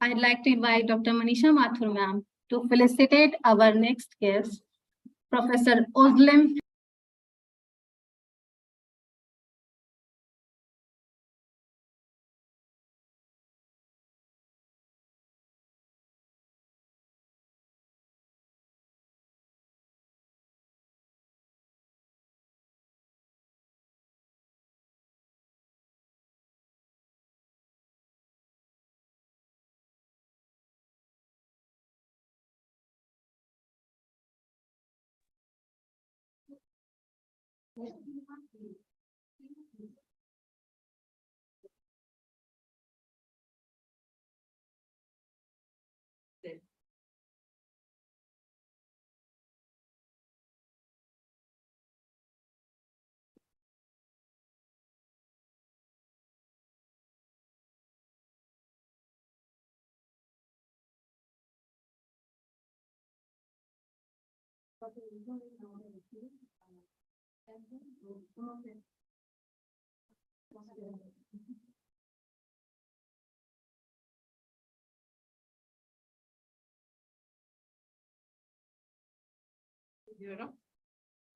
I'd like to invite Dr. Manisha Mathur ma'am to felicitate our next guest, Professor Özlem.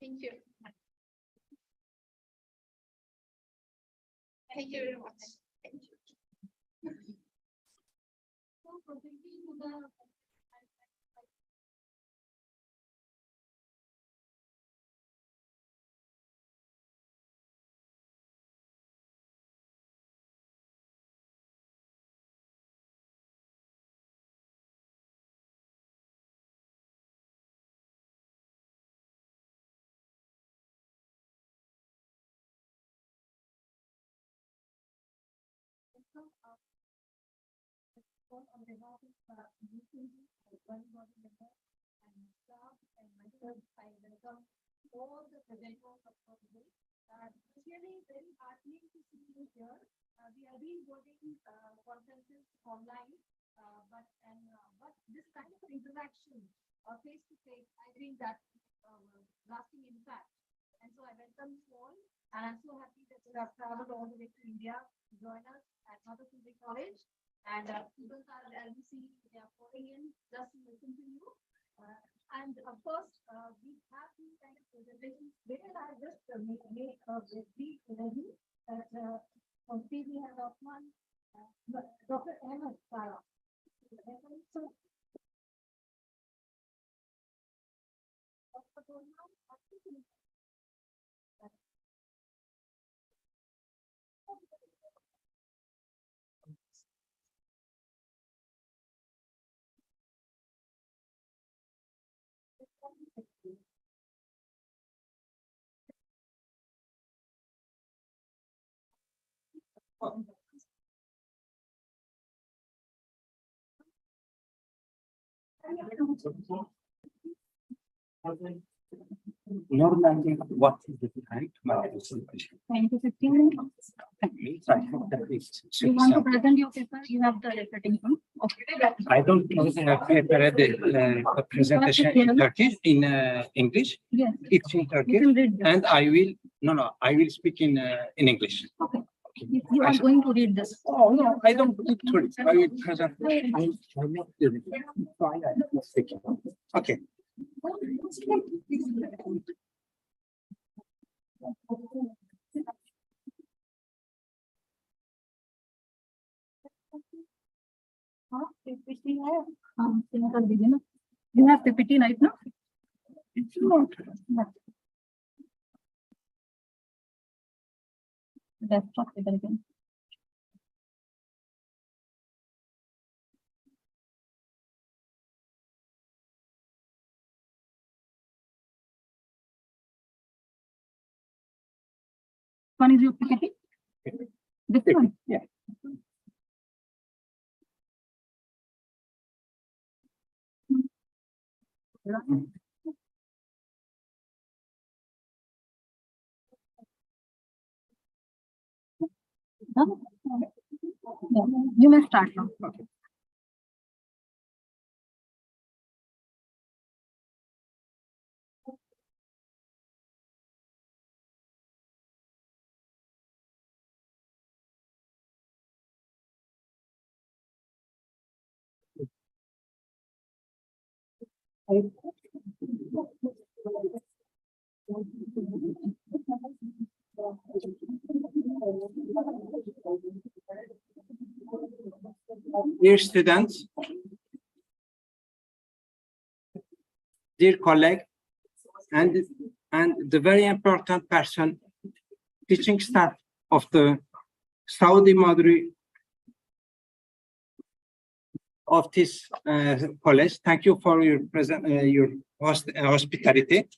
Thank you. Thank you very much. Thank you. On behalf of and staff and myself, I welcome all the presenters of today. It's really very heartening to see you here. We have been holding conferences online, but this kind of interaction, face to face, I think that lasting impact. And so I welcome you all, and I'm so happy that you have traveled all the way to India to join us at Mother Sundari College. And students are at LBC, they are pouring in just to listen to you. And of course, we have these kind of presentations. Where I just make a brief overview that from TV and Osman, Dr. Ahmed Farah. So, Normally, what is the height? 10 to 15 minutes. You want to present your paper? You have the recording room. Okay. I don't prepare the presentation in Turkish, in English. Yes. It's in Turkish, You can read this. and I will speak in English. Okay. You are going to read this. Oh no, I don't need to read. I will present. I'm not doing it. Fine, I'm speaking. Okay. PPT है हम share कर दीजिए ना you have PPT right now It's not. desktop पे करके one is your PPT this one Yeah. no? Yeah. You may start now. Okay. Dear students, dear colleague, and the very important person, teaching staff of the Saudi Madri of this college. Thank you for your hospitality.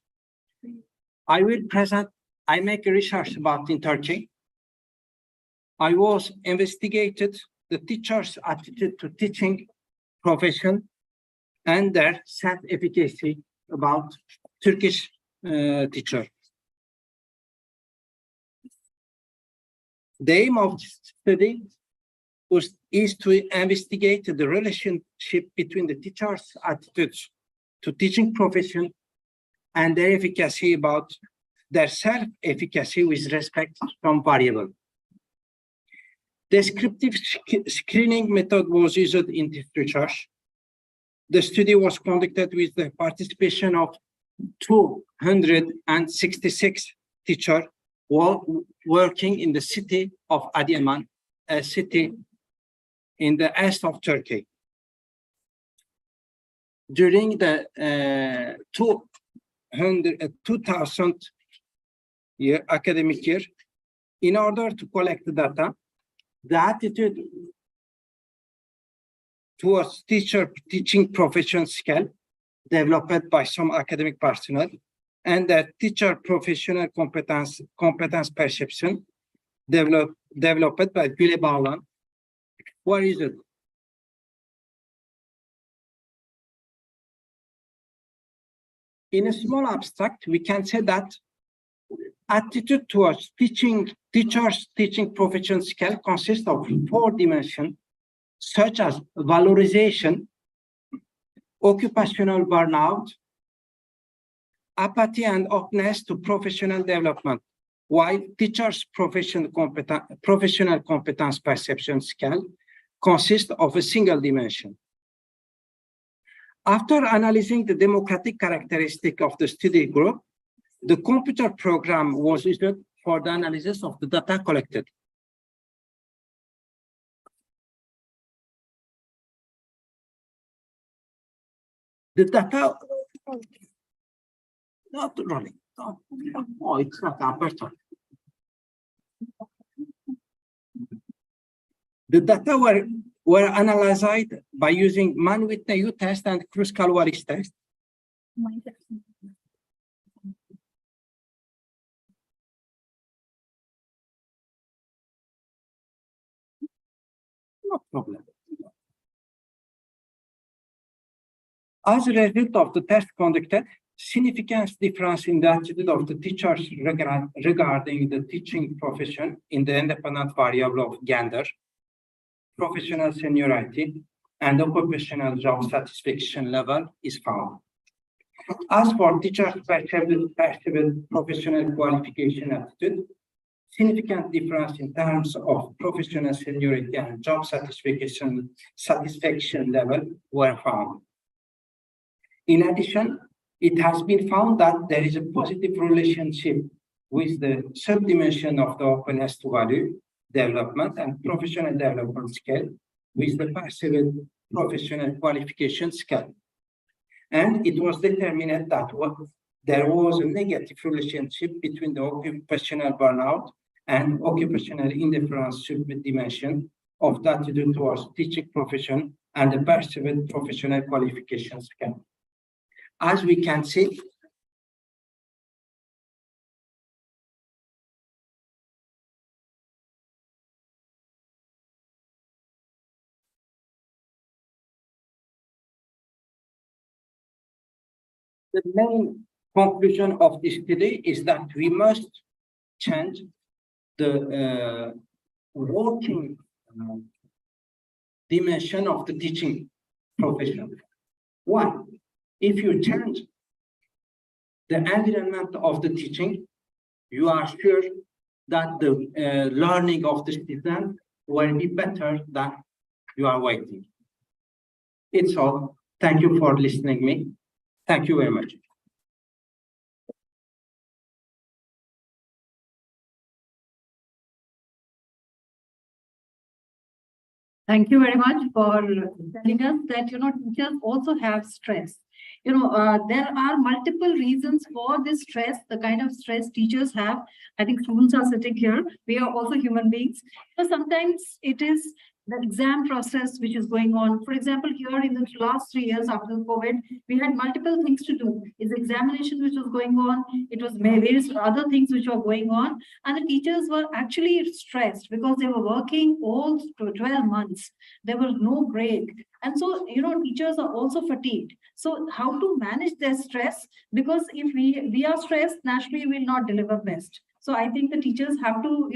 I will present. I make a research about in Turkey. I was investigated the teachers' attitude to teaching profession and their self-efficacy about Turkish teacher. The aim of this study is to investigate the relationship between the teachers' attitudes to teaching profession and their efficacy about their self-efficacy with respect to some variable. Descriptive screening method was used in this research. The study was conducted with the participation of 266 teachers working in the city of Adıyaman, a city in the east of Turkey. During the 2000 academic year, in order to collect the data, the attitude towards teaching profession skill developed by some academic personnel and the teacher professional competence perception developed by Güle Bağlan. What is it? In a small abstract, we can say that attitude towards teachers' teaching profession skill consists of 4 dimensions, such as valorization, occupational burnout, apathy and openness to professional development, while teachers' professional competence perception skill consists of a single dimension. After analyzing the democratic characteristic of the study group, the computer program was used for the analysis of the data collected. The data, not running. Oh, it's not Alberto. The data were analyzed by using Mann-Whitney test and Kruskal-Wallis test. No problem. As a result of the test conducted, significant difference in the attitude of the teachers regarding the teaching profession in the independent variable of gender, professional seniority, and occupational job satisfaction level is found. As for teachers' perceived professional qualification attitude, significant difference in terms of professional seniority and job satisfaction level were found. In addition, it has been found that there is a positive relationship with the subdimension of the openness to value development and professional development scale with the perceived professional qualification scale. And it was determined that there was a negative relationship between the occupational burnout and occupational indifference subdimension of the attitude towards teaching profession and the perceived professional qualification scale. As we can see, the main conclusion of this study is that we must change the working dimension of the teaching profession. One, if you change the environment of the teaching, you are sure that the learning of the student will be better than you are waiting. It's all. Thank you for listening to me. Thank you very much. Thank you very much for telling us that, teachers also have stress. There are multiple reasons for this stress, the kind of stress teachers have. I think students are sitting here. We are also human beings. So sometimes it is the exam process which is going on. For example, here in the last 3 years after COVID, we had multiple things to do. It's examination which was going on. It was various other things which were going on. And the teachers were actually stressed because they were working all 12 months. There was no break. And so, teachers are also fatigued. So how to manage their stress? Because if we are stressed, naturally we will not deliver best. So I think the teachers have to,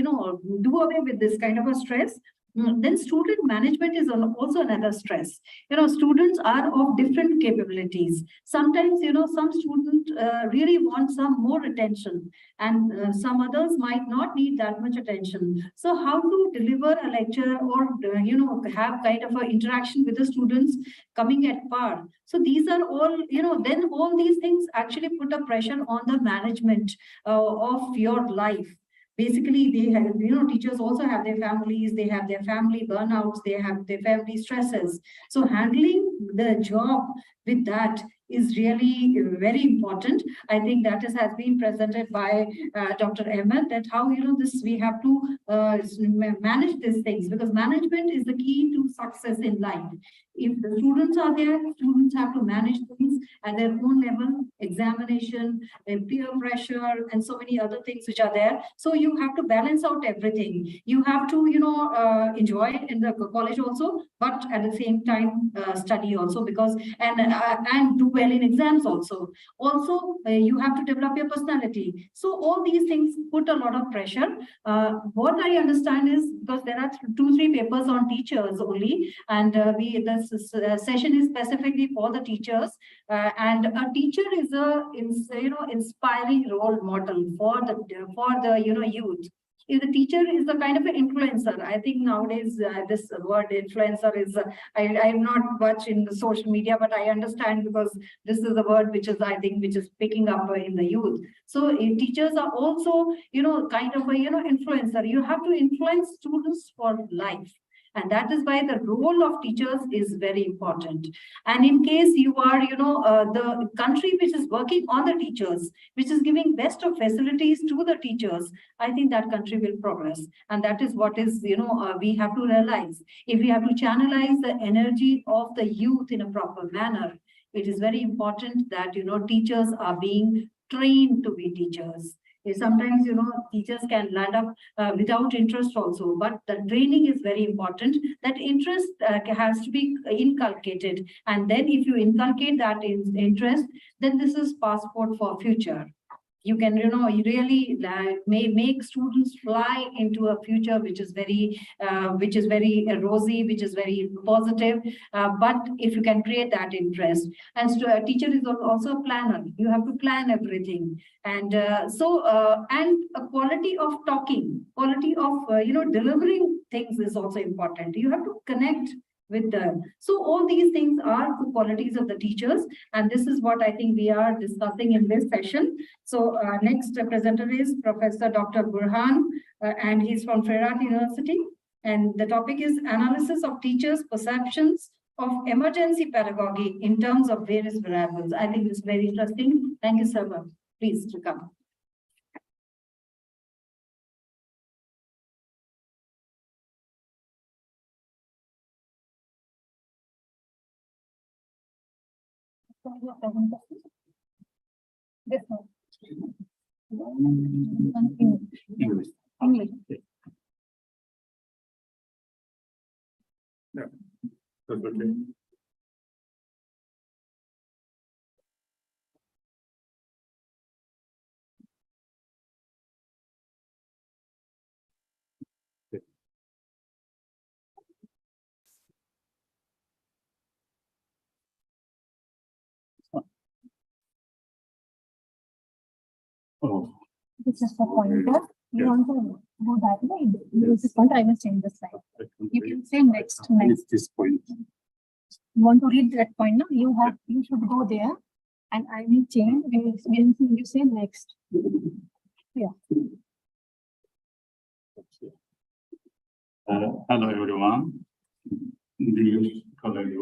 do away with this kind of a stress. Then student management is also another stress. Students are of different capabilities. Sometimes, some students really want some more attention, and some others might not need that much attention. So how to deliver a lecture or, have kind of an interaction with the students coming at par. So these are all, then all these things actually put a pressure on the management of your life. Basically, they have, teachers also have their families, they have their family burnouts, they have their family stresses. So handling the job with that is really very important. I think that has been presented by Dr. Ahmed, that how, this we have to manage these things, because management is the key to success in life. If the students are there, students have to manage things at their own level, examination, peer pressure, and so many other things which are there. So you have to balance out everything. You have to, enjoy it in the college also, but at the same time study also, because and do well in exams also. Also, you have to develop your personality. So all these things put a lot of pressure. What I understand is, because there are 2-3 papers on teachers only, and this session is specifically for the teachers, and a teacher is a inspiring role model for the youth. If the teacher is the kind of an influencer, I think nowadays this word influencer is, I'm not much in the social media, but I understand, because this is a word which is, I think, which is picking up in the youth. So teachers are also, kind of a, influencer. You have to influence students for life. And that is why the role of teachers is very important. And in case you are, the country which is working on the teachers, which is giving best of facilities to the teachers, I think that country will progress. And that is what is, we have to realize. If we have to channelize the energy of the youth in a proper manner, it is very important that, teachers are being trained to be teachers. Sometimes, teachers can land up without interest also, but the training is very important. That interest has to be inculcated. And then if you inculcate that interest, then this is passport for future. You can, you really make students fly into a future which is very rosy, which is very positive. But if you can create that interest, and a teacher is also a planner. You have to plan everything, and and a quality of talking, quality of delivering things is also important. You have to connect with them. So all these things are the qualities of the teachers, and this is what I think we are discussing in this session. So next presenter is Professor Dr. Burhan, and he's from Freirat University, and the topic is analysis of teachers' perceptions of emergency pedagogy in terms of various variables. I think it's very interesting. Thank you so much. Please to come. This one. English. Yeah, that's okay. Oh, This is the pointer. You Yes. want to go that way? This is point. I will change the slide. I can You read. can say next. And Next. it's this point. You want to read that point now? You should go there. And I will change when you say next. Hello, everyone. Dear colleagues,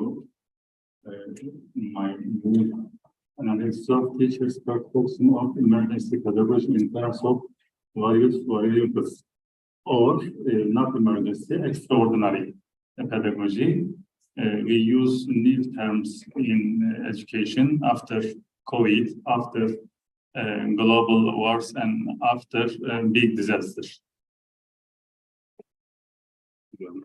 my new analysis of teachers' perception of emergency pedagogy in terms of various variables or not emergency, extraordinary pedagogy. We use new terms in education after COVID, after global wars, and after big disasters. Okay.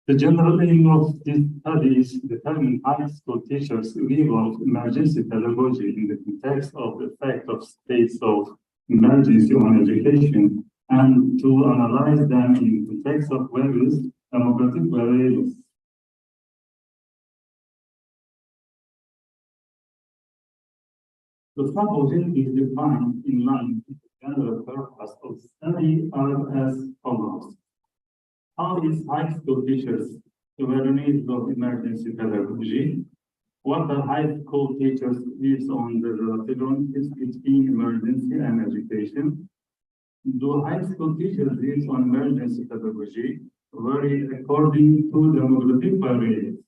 The general aim of this study is to determine high school teachers' view of emergency pedagogy in the context of the effect of states of emergency on education, and to analyze them in the context of various demographic variables. The subject is defined in line with the general purpose of the study as follows. How is high school teachers awareness of emergency pedagogy? What are high school teachers' views on the relationships between emergency and education? Do high school teachers' views on emergency pedagogy vary according to demographic variables?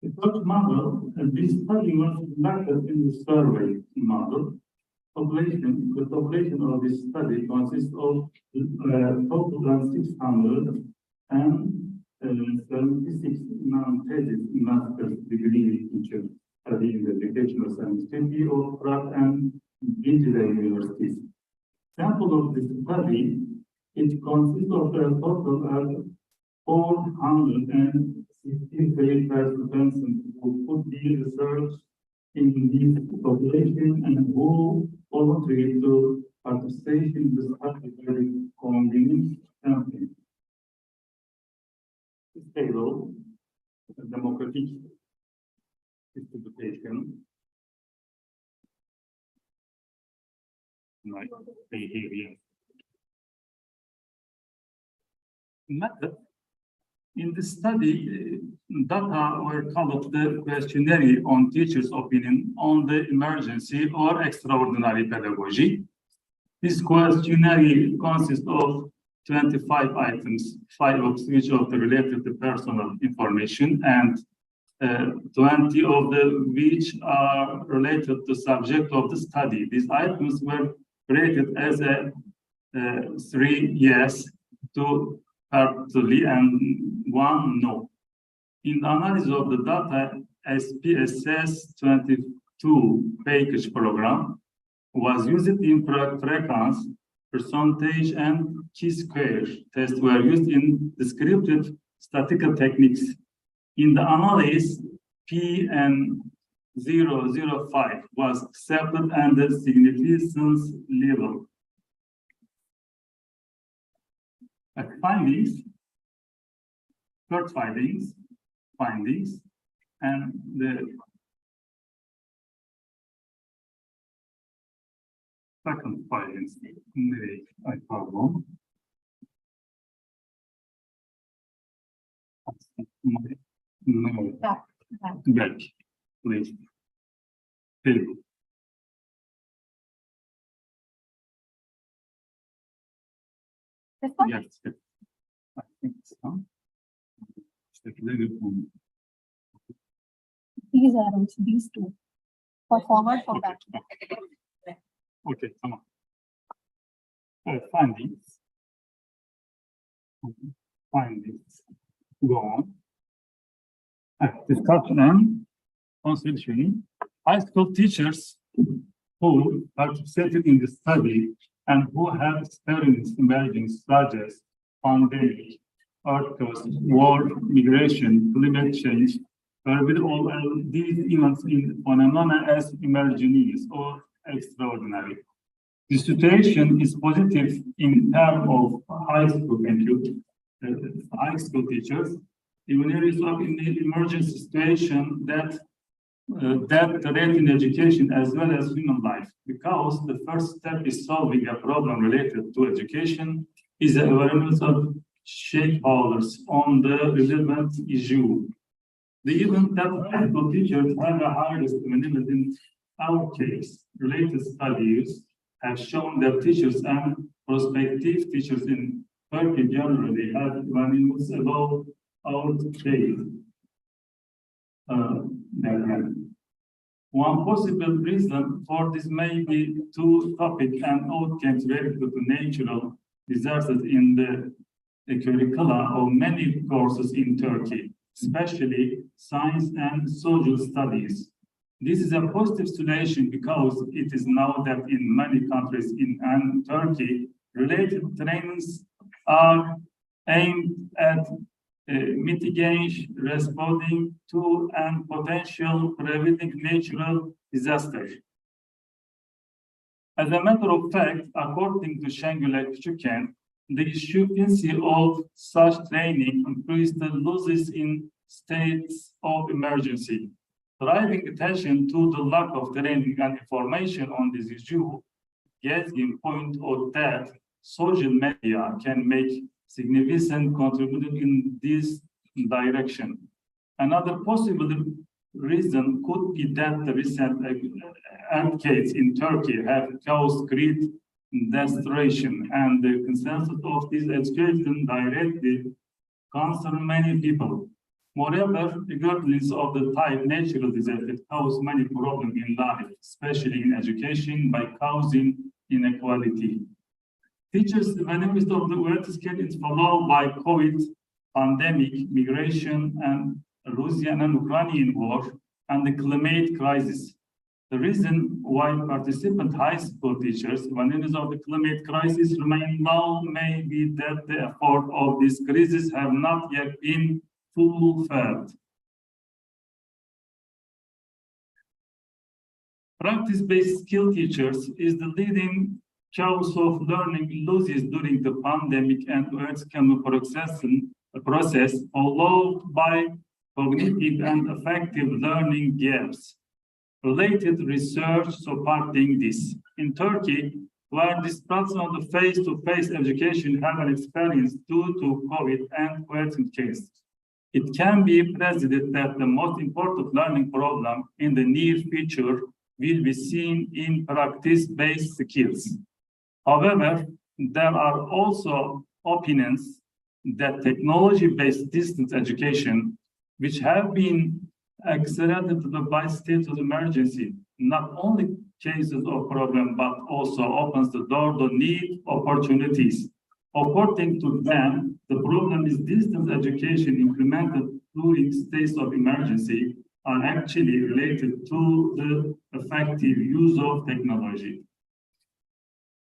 The first model, this study was conducted in the survey model. The population of this study consists of total of 676 non-thesis master's degree teachers studying the educational science of Prague and digital universities. Sample of this study, it consists of a total of 463 participants who could be researched in this population and who volunteered to participate in the study convening campaign. This table, demographic distribution. Right, here. Method. In the study, data were called the questionnaire on teachers' opinion on the emergency or extraordinary pedagogy. This questionnaire consists of 25 items, 5 of which are related to personal information, and 20 of which are related to subject of the study. These items were rated as a 3 yes, 2 partly, and 1 no. In the analysis of the data, SPSS 22 package program was used in frequency, percentage, and chi-square tests were used in descriptive statistical techniques. In the analysis, PN 005 was accepted and the significance level. Findings, third findings, and the second findings. Back, please. Table. This one? Yes, I think so. These arrows, these two. For forward, for back. Okay, come on. Findings. Go on. Discussion and consideration. High school teachers who participated in the study and who have experienced emergencies such as pandemic, earthquakes, war, migration, climate change, were with all these events in phenomena as emergencies or extraordinary. The situation is positive in terms of high school teachers, even in the emergency situation that threat in education as well as human life, because the first step is solving a problem related to education is the awareness of stakeholders on the relevant issue. The event that technical teachers have a high risk in our case, related studies have shown that teachers and prospective teachers in Turkey generally have values above our case. One possible reason for this may be two topics and outcomes related to natural disasters in the curricula of many courses in Turkey, especially science and social studies. This is a positive situation because it is known that in many countries in Turkey, related trainings are aimed at mitigating, responding to, and potential preventing natural disasters. As a matter of fact, according to Şengül Küçükken, the efficiency of such training increased the losses in states of emergency. Driving attention to the lack of training and information on this issue, Gezgin pointed out that social media can make significant contribution in this direction. Another possible reason could be that the recent earthquakes in Turkey have caused great devastation, and the consensus of this education directly concerns many people. Moreover, regardless of the type, natural disasters cause many problems in life, especially in education, by causing inequality. Teachers, the benefits of the earthquake is followed by COVID pandemic, migration, and Russian and Ukrainian war, and the climate crisis. The reason why participant high school teachers, when it is of the climate crisis, remain low may be that the effort of this crisis have not yet been fulfilled. Practice-based skill teachers is the leading cause of learning losses during the pandemic and earthquake process, followed by cognitive and affective learning gaps. Related research supporting this. In Turkey, where disputes on the face-to-face education have an experience due to COVID and earthquakes, it can be presumed that the most important learning problem in the near future will be seen in practice-based skills. However, there are also opinions that technology-based distance education, which have been accelerated by state of emergency, not only cases of problem, but also opens the door to need opportunities. According to them, the problem is distance education implemented during states of emergency are actually related to the effective use of technology.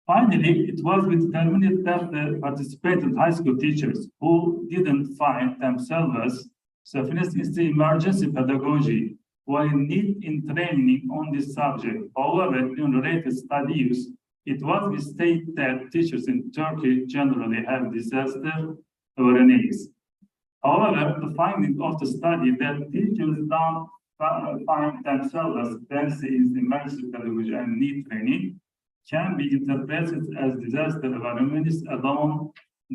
Finally, it was determined that the participating high school teachers who didn't find themselves sufficient in the emergency pedagogy were in need in training on this subject. However, in related studies, it was stated that teachers in Turkey generally have disaster awareness. However, the finding of the study that teachers don't find themselves fancy in emergency pedagogy and need training can be interpreted as disaster awareness alone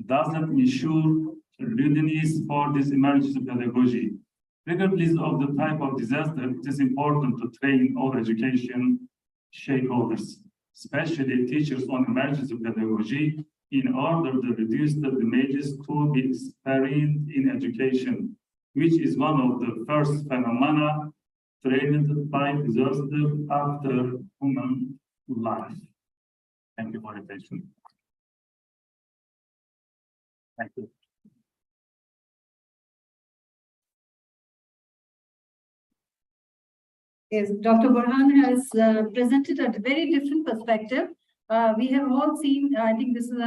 doesn't ensure readiness for this emergency pedagogy. Regardless of the type of disaster, it is important to train all education stakeholders, especially teachers on emergency pedagogy, in order to reduce the damages to be experienced in education, which is one of the first phenomena threatened by disaster after human life. Thank you for your attention. Thank you. Yes, Dr. Burhan has presented a very different perspective. We have all seen, I think this is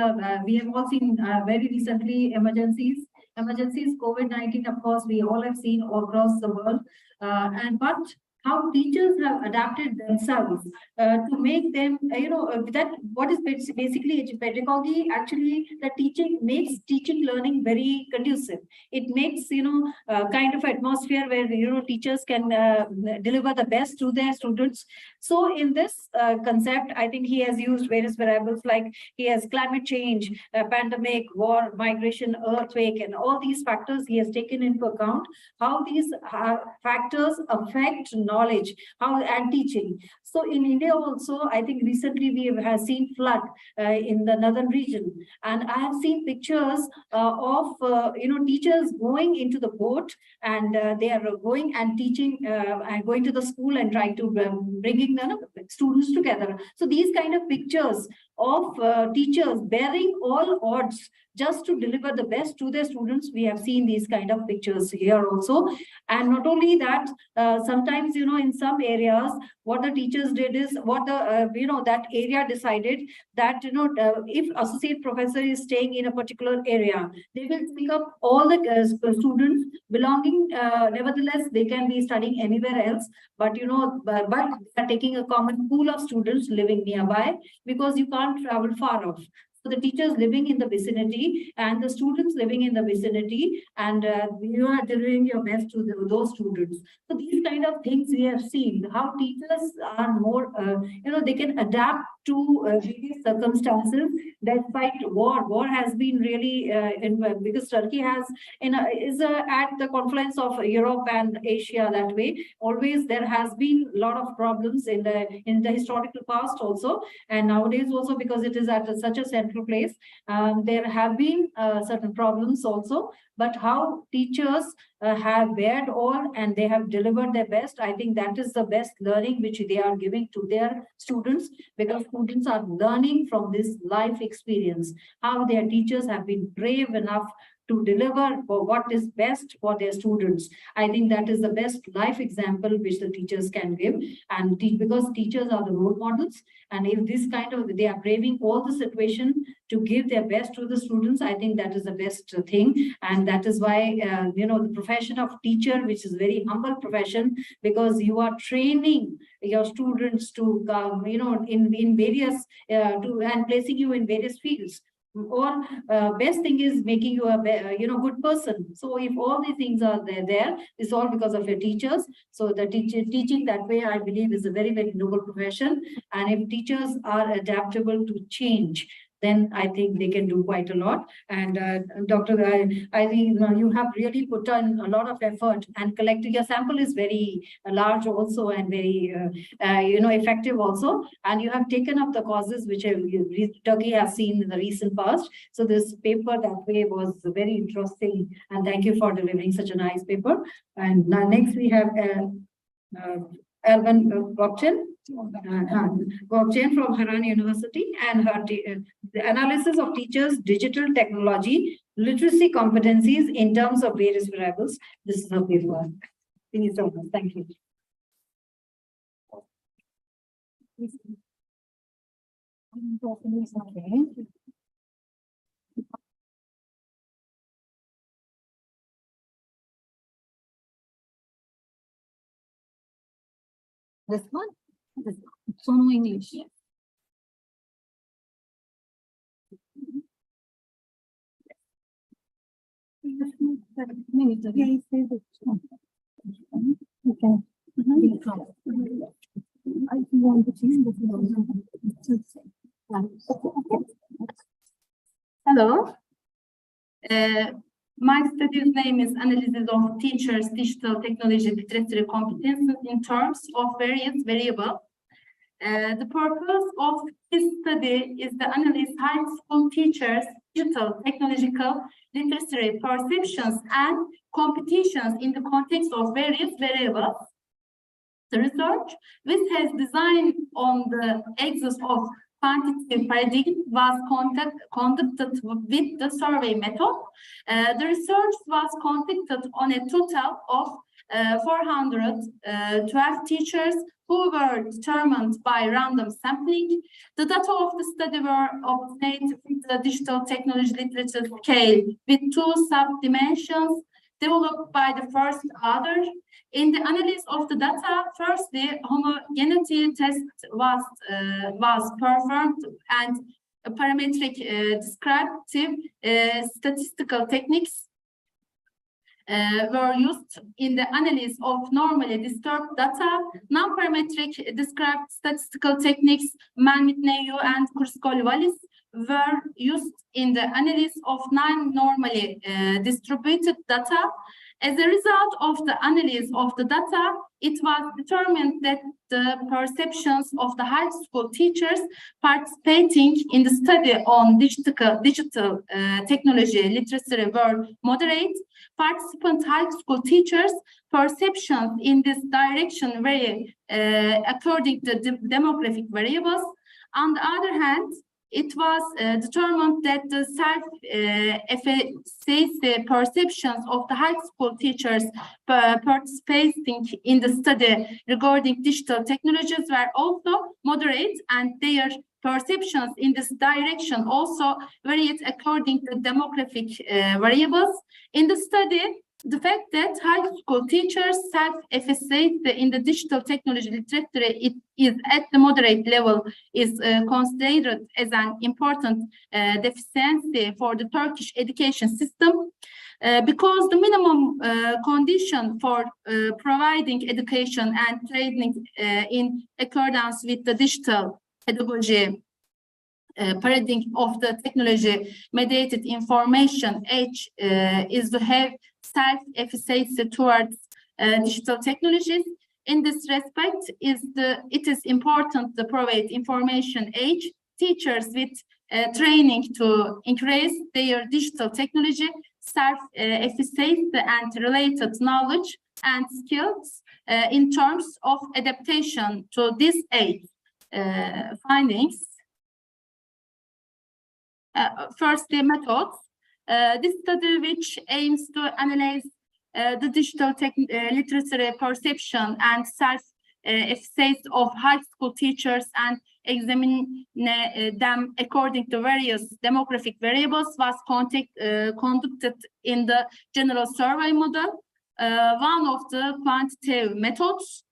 we have all seen very recently emergencies, COVID-19, of course, we all have seen all across the world. But how teachers have adapted themselves to make them, that what is basically pedagogy, actually the teaching makes teaching learning very conducive. It makes, kind of atmosphere where, teachers can deliver the best to their students. So in this concept, I think he has used various variables, like he has climate change, pandemic, war, migration, earthquake, and all these factors he has taken into account, how these factors affect knowledge, and teaching. So in India also, I think recently we have seen flood in the northern region, and I have seen pictures of teachers going into the boat, and they are going and teaching and going to the school and trying to bringing the students together. So these kind of pictures of teachers bearing all odds just to deliver the best to their students, we have seen these kind of pictures here also. And not only that, sometimes, in some areas, what the teachers did is, what the that area decided that if associate professor is staying in a particular area, they will pick up all the students belonging, nevertheless they can be studying anywhere else, but but they are taking a common pool of students living nearby, because you can't travel far off. So the teachers living in the vicinity and the students living in the vicinity, and you are delivering your best to those students. So these kind of things we have seen, how teachers are more, they can adapt to various circumstances despite war. War has been really, because Turkey has, is at the confluence of Europe and Asia that way. Always there has been a lot of problems in the historical past also, and nowadays also, because it is at such a central place, there have been certain problems also. But how teachers have bared all and they have delivered their best, I think that is the best learning which they are giving to their students, because students are learning from this life experience, how their teachers have been brave enough to deliver for what is best for their students. I think that is the best life example which the teachers can give, and because teachers are the role models, and if this kind of, they are braving all the situation to give their best to the students, I think that is the best thing. And that is why, the profession of teacher, which is very humble profession, because you are training your students to, in various, and placing you in various fields. Or best thing is making you a good person. So if all these things are there, it's all because of your teachers. So the teaching that way, I believe, is a very, very noble profession. And if teachers are adaptable to change, then I think they can do quite a lot. And Dr. I think you have really put on a lot of effort, and collecting your sample is very large also, and very effective also. And you have taken up the causes which Turkey has seen in the recent past. So this paper that way was very interesting, and thank you for delivering such a nice paper. And now next we have Elvan Gokchen from Haran University, and her the analysis of teachers' digital technology literacy competencies in terms of various variables. This is her paper. Thank you so much. Thank you. This one? This one. Sono English. I want to change this. Hello. My study's name is Analysis of Teachers' Digital Technology Literacy Competences in terms of various variables. The purpose of this study is to analyze high school teachers' digital technological literacy perceptions and competitions in the context of various variables. The research, which has designed on the axis of quantitative paradigm, was conducted with the survey method. The research was conducted on a total of 412 teachers who were determined by random sampling. The data of the study were obtained with the digital technology literature scale with two sub-dimensions: developed by the first author. In the analysis of the data, firstly, homogeneity test was performed and parametric descriptive statistical techniques were used in the analysis of normally disturbed data. Non-parametric described statistical techniques, Mann-Whitney and Kurskovsky-Wallis, were used in the analysis of non-normally distributed data. As a result of the analysis of the data, it was determined that the perceptions of the high school teachers participating in the study on digital technology literacy were moderate. Participant high school teachers' perceptions in this direction vary according to the demographic variables. On the other hand, it was determined that the self-efficacy perceptions of the high school teachers participating in the study regarding digital technologies were also moderate, and their perceptions in this direction also varied according to demographic variables. In the study, the fact that high school teachers self-efficacy in the digital technology literature is at the moderate level is considered as an important deficiency for the Turkish education system because the minimum condition for providing education and training in accordance with the digital pedagogy paradigm of the technology mediated information age is to have self-efficacy towards digital technologies. In this respect, it is important to provide information age teachers with training to increase their digital technology self-efficacy and related knowledge and skills in terms of adaptation to this age. Findings. Firstly, methods. This study, which aims to analyze the digital literacy perception and self-efficacy of high school teachers and examine them according to various demographic variables, was conducted in the general survey model, one of the quantitative methods.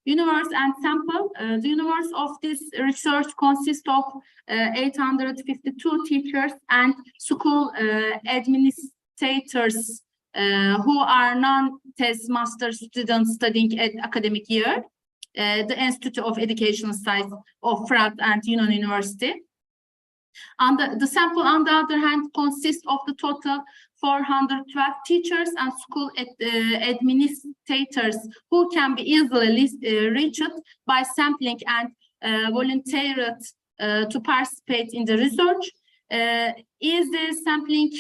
Universe and sample. The universe of this research consists of 852 teachers and school administrators who are non-test master students studying at academic year, the Institute of Educational Science of Prague and Union University. And the sample, on the other hand, consists of the total 412 teachers and school administrators who can be easily reached by sampling and volunteered to participate in the research. Is the sampling,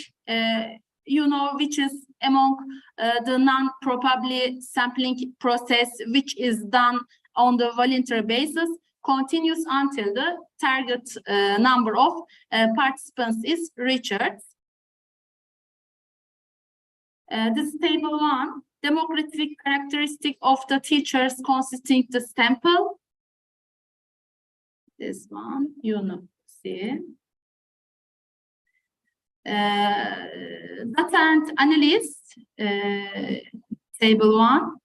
which is among the non-probably sampling process, which is done on the voluntary basis, continues until the target number of participants is reached. This table 1, demographic characteristic of the teachers consisting the sample. This one, see. Data and analysis, table 1.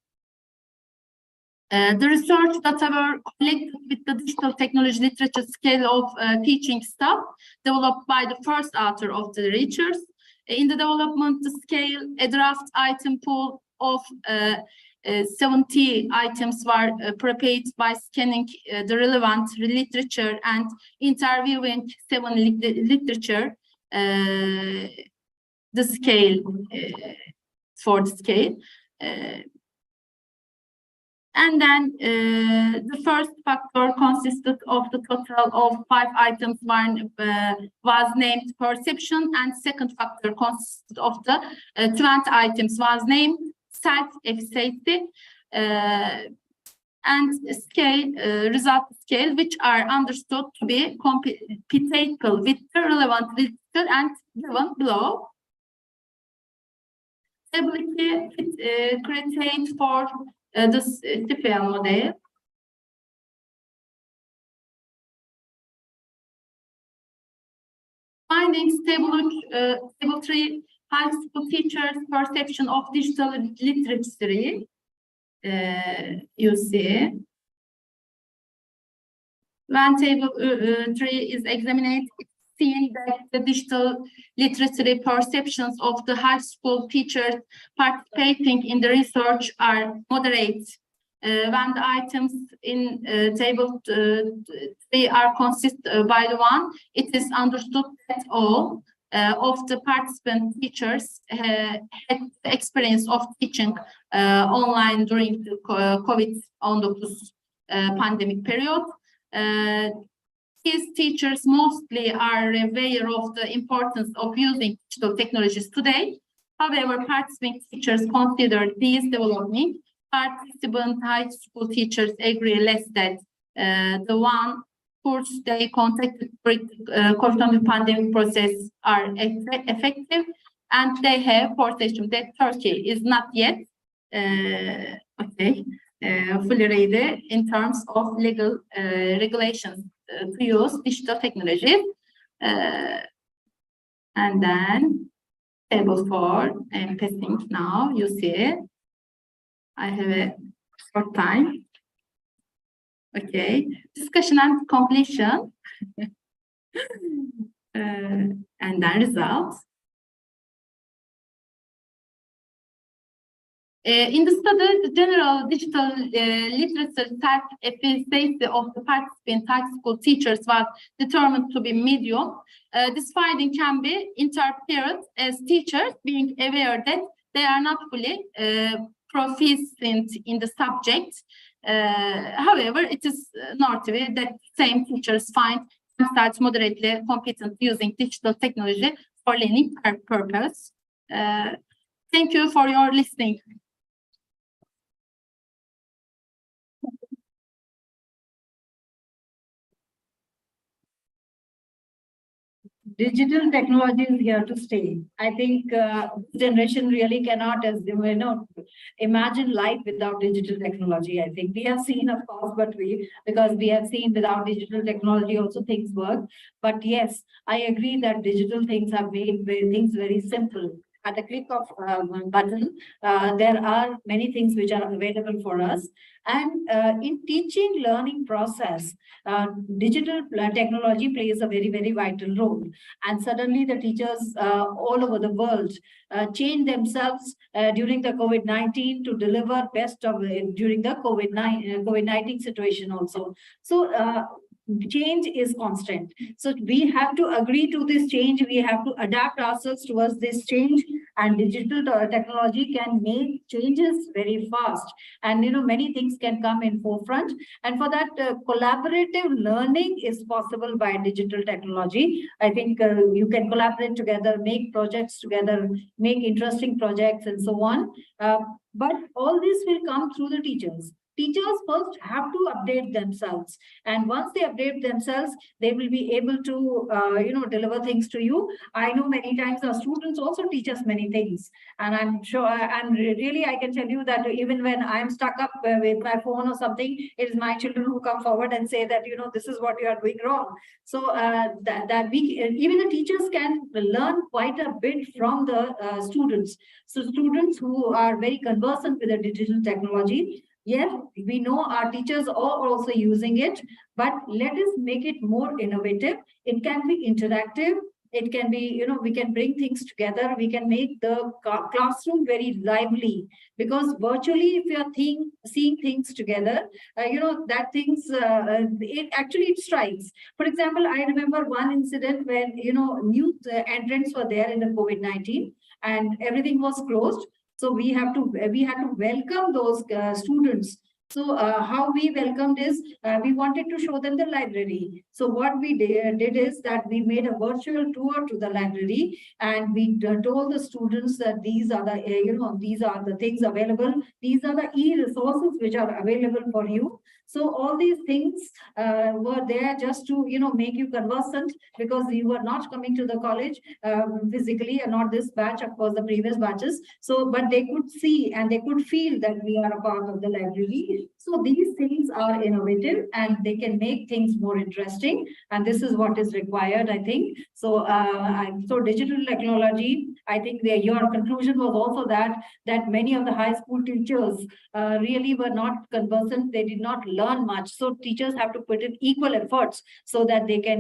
The research data were collected with the digital technology literature scale of teaching staff developed by the first author of the research. In the development scale, a draft item pool of 70 items were prepared by scanning the relevant literature and interviewing 7 literature, the scale for the scale. And then the first factor consisted of the total of 5 items was named perception, and second factor consisted of the 20 items was named self-efficacy and scale, result scale, which are understood to be compatible with the relevant literature and given below. Ability criteria for this TPL model. Findings, table 3 high school teachers' perception of digital literacy. You see. When table 3 is examined, it's seen that the digital literacy perceptions of the high school teachers participating in the research are moderate. When the items in table 3 are consisted by the one, it is understood that all of the participant teachers had experience of teaching online during the COVID-19 pandemic period. These teachers mostly are aware of the importance of using digital technologies today. However, participating teachers consider these development. Participant high school teachers agree less that the one course they contacted during the COVID-19 pandemic process are effective, and they have perception that Turkey is not yet fully ready in terms of legal regulations to use digital technologies. And then table 4, I'm passing now, you see. I have a short time. Okay, discussion and completion. And then results. In the study, the general digital literacy efficiency of the participant high school teachers was determined to be medium. This finding can be interpreted as teachers being aware that they are not fully proficient in the subject. However, it is noteworthy that same teachers find themselves moderately competent using digital technology for learning purpose. Thank you for your listening. Digital technology is here to stay. I think generation really cannot, as you know, imagine life without digital technology. I think we have seen, of course, because we have seen without digital technology also things work. But yes, I agree that digital things have made things very simple. At a click of one button, there are many things which are available for us. And in teaching learning process, digital technology plays a very, very vital role. And suddenly the teachers all over the world change themselves during the COVID-19 to deliver best of during the COVID-19 situation also. So change is constant. So we have to agree to this change. We have to adapt ourselves towards this change, and digital technology can make changes very fast. And, you know, many things can come in forefront. And for that, collaborative learning is possible by digital technology. I think you can collaborate together, make projects together, make interesting projects and so on. But all this will come through the teachers. Teachers first have to update themselves, and once they update themselves, they will be able to, deliver things to you. I know many times our students also teach us many things, and I'm sure, and really, I can tell you that even when I'm stuck up with my phone or something, it is my children who come forward and say that, you know, this is what you are doing wrong. So even the teachers can learn quite a bit from the students. So students who are very conversant with the digital technology. Yes, we know our teachers are also using it, but let us make it more innovative. It can be interactive. It can be, you know, we can bring things together. We can make the classroom very lively, because virtually, if you are seeing things together, that things, it strikes. For example, I remember one incident when, new entrants were there in the COVID-19 and everything was closed. So we had to welcome those students. So how we welcomed is we wanted to show them the library. So what we did is that we made a virtual tour to the library, and we told the students that these are the these are the things available. These are the e-resources which are available for you. So all these things were there just to make you conversant, because you were not coming to the college physically, and not this batch, of course, the previous batches. So, but they could see and they could feel that we are a part of the library. So these things are innovative and they can make things more interesting. And this is what is required, I think. So, so digital technology, I think your conclusion was also that many of the high school teachers really were not conversant. They did not learn much. So teachers have to put in equal efforts so that they can,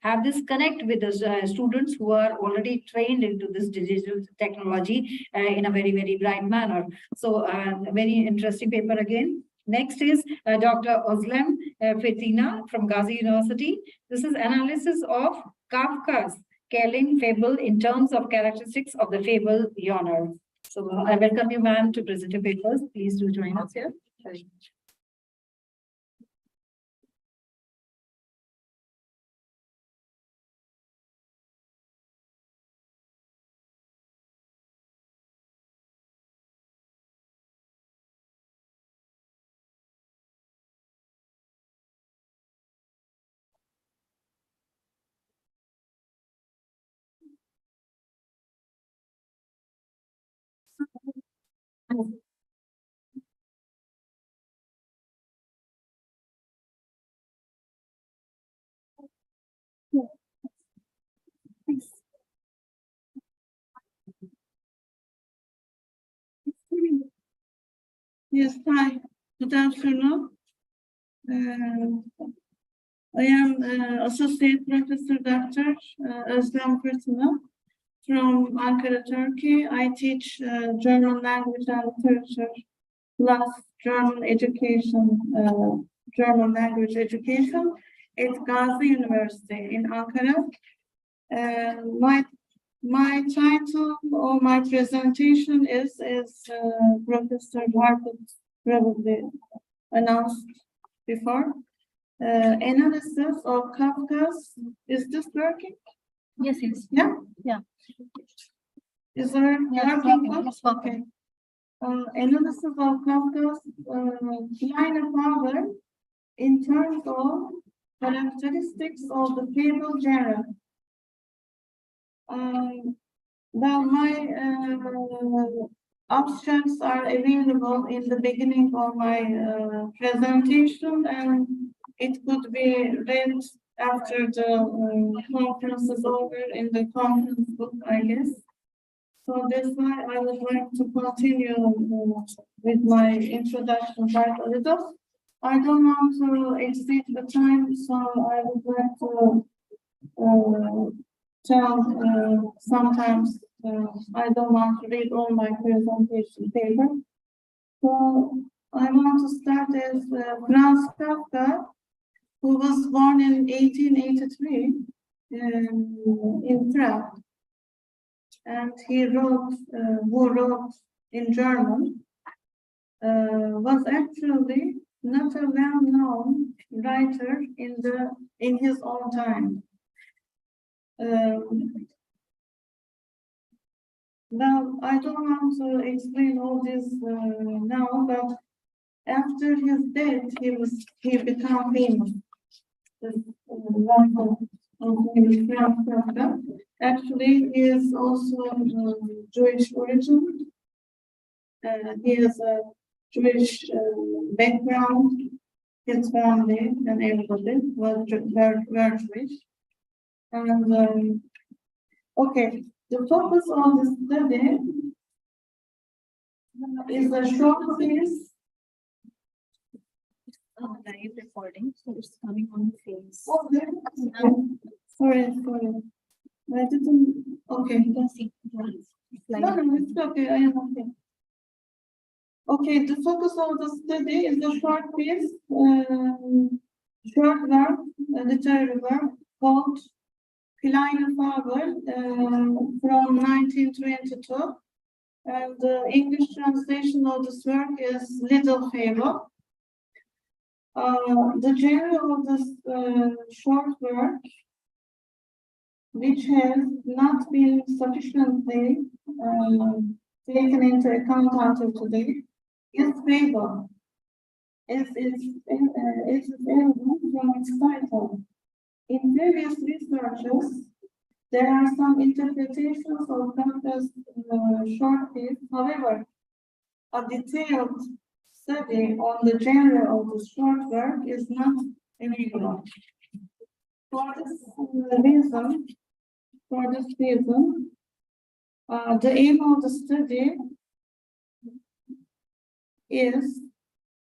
have this connect with the students who are already trained into this digital technology in a very, very bright manner. So very interesting paper again. Next is Dr. Özlem Fetina from Gazi University. This is analysis of Kafka's Kelling fable in terms of characteristics of the fable genre. So I welcome you, ma'am, to present your papers. Please do join us here. Yes, hi, good afternoon. I am Associate Professor Dr. Özlem Fetina from Ankara, Turkey. I teach German language and literature plus German education, German language education at Gazi University in Ankara. My title or my presentation is Professor Harput probably announced before. Analysis of Kafka's, is this working? Yes, yes. Yeah? Yeah. Is there Yeah, working? it's working. Okay. Analysis of Kafka's kleine Fabel in terms of characteristics of the fable genre. Well, my abstracts are available in the beginning of my presentation, and it could be read after the conference is over in the conference book, I guess. So that's why I would like to continue with my introduction part a little. I don't want to exceed the time, so I would like to sometimes I don't want to read all my presentation paper. So I want to start as Franz Kafka, who was born in 1883 in Prague. And he wrote, who wrote in German, was actually not a well-known writer in his own time. Well, I don't want to explain all this now, but after his death, he became famous. Actually, he is also Jewish origin. He has a Jewish background. His family and everybody were Jewish. And okay, the focus of the study is a short piece. Live recording, so it's coming on the face. Okay. Sorry. I didn't. Okay. No, it's okay. I am okay. Okay, the focus of the study is a short piece, short work, a literary work called Kleine Fabel from 1922. And the English translation of this work is Little Fable. The genre of this short work, which has not been sufficiently taken into account until today, is fable. It's evident from its title. In previous researches, there are some interpretations of Kafka's short piece. However, a detailed study on the genre of the short work is not available. For this reason, the aim of the study is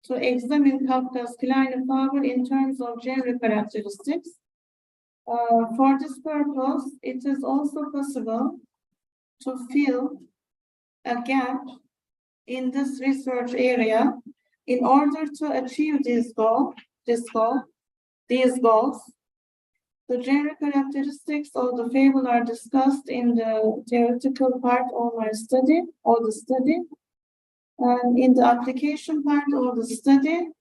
to examine Kafka's kleine Fabel in terms of genre characteristics. For this purpose, it is also possible to fill a gap in this research area in order to achieve these goals. The genre characteristics of the fable are discussed in the theoretical part of my study, and in the application part of the study,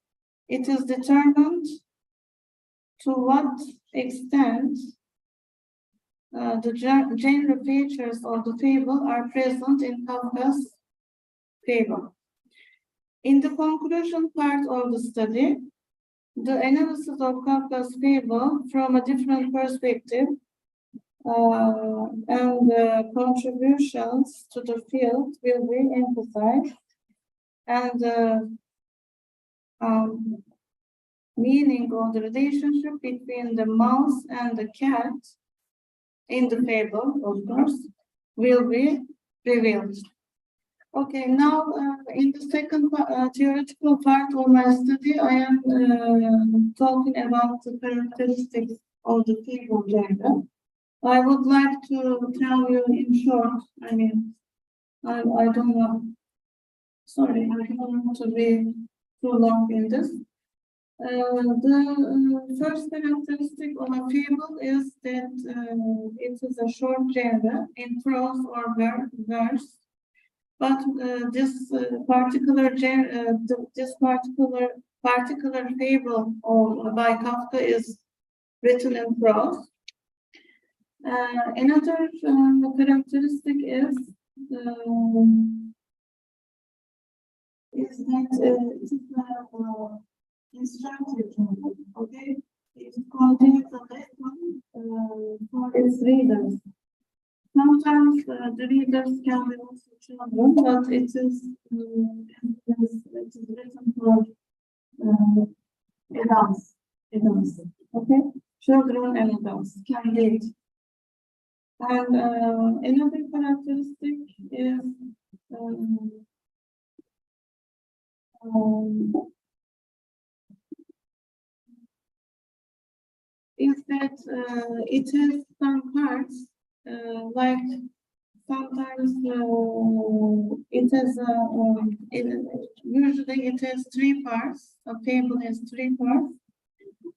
it is determined to what extent the genre features of the fable are present in Kafka's fable. In the conclusion part of the study, the analysis of Kafka's fable from a different perspective and contributions to the field will be emphasized, and meaning of the relationship between the mouse and the cat in the fable, of course, will be revealed. Okay, now in the second theoretical part of my study, I am talking about the characteristics of the fable genre. I would like to tell you in short, I mean, I don't know. Sorry, I don't want to be too long in this. The first characteristic of a fable is that it is a short genre in prose or verse. But this particular fable by Kafka is written in prose. Another characteristic is that it is instructive, okay? It contains a lesson for its readers. Sometimes the readers can be also children, but it is written for adults, okay? Children and adults can read. And another characteristic is that it has some parts like sometimes it has usually it has 3 parts. A fable has 3 parts.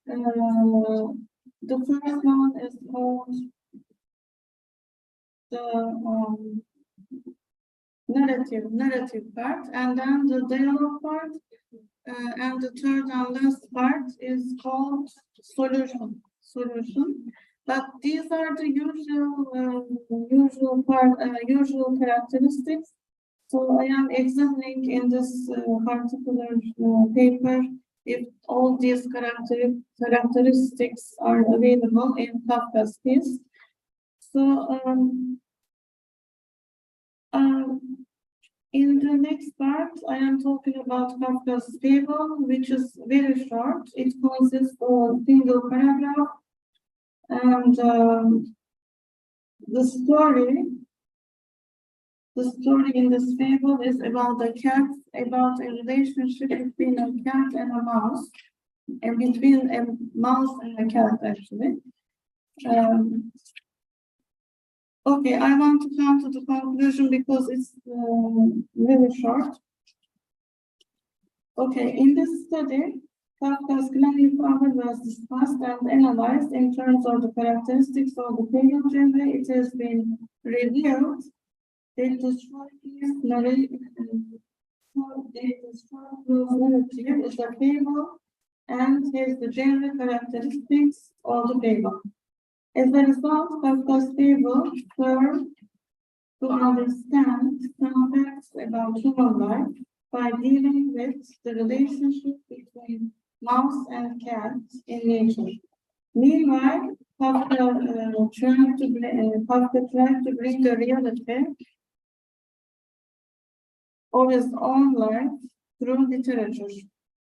The first one is called the narrative part, and then the dialogue part, and the third and last part is called solution. But these are the usual characteristics. So I am examining in this particular paper if all these characteristics are available in Kafka's piece. So in the next part, I am talking about Kafka's fable, which is very short. It consists of a single paragraph, and the story in this fable is about a cat, about a relationship between a cat and a mouse, and between a mouse and a cat, actually. Okay, I want to come to the conclusion because it's really short. Okay, in this study, Kafka's kleine Fabel was discussed and analyzed in terms of the characteristics of the fable genre. It has been revealed that the short narrative is a fable and has the genre characteristics of the fable. As a result, Kafka's fable serves to understand some facts about human life by dealing with the relationship between mouse and cat in nature. Meanwhile, Kafka tried to bring the reality of his own life through literature.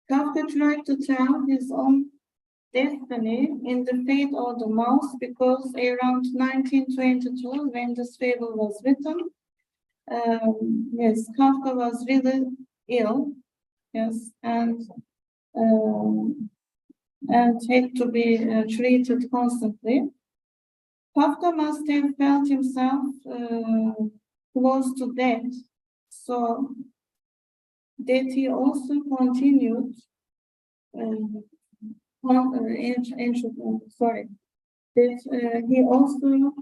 Kafka tried to tell his own destiny in The Fate of the Mouse because around 1922, when this fable was written, yes, Kafka was really ill, yes, and had to be treated constantly. Kafka must have felt himself close to death, so that he also continued that he also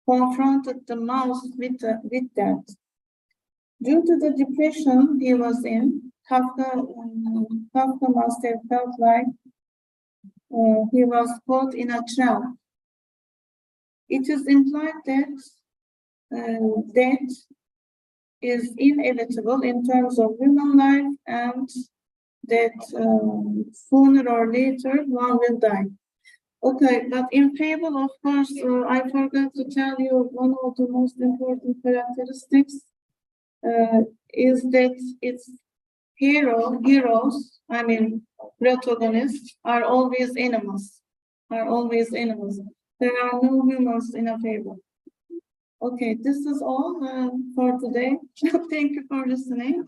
confronted the mouse with that. Due to the depression he was in, Kafka must have felt like he was caught in a trap. It is implied that death is inevitable in terms of human life, and that sooner or later one will die. Okay, but in Fable, of course, I forgot to tell you one of the most important characteristics is that its heroes, I mean protagonists, are always animals. There are no humans in a Fable. Okay, this is all for today. Thank you for listening.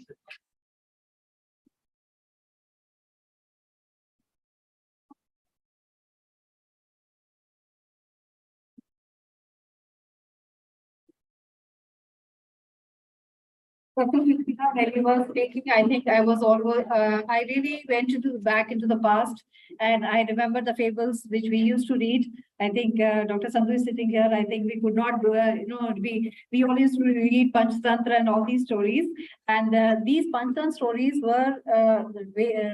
When you were speaking, I think I was always, I really went back into the past, and I remember the fables which we used to read. I think Dr. Sandhu is sitting here. I think we could not do, we always used to read Panchatantra and all these stories. And these Panchatantra stories were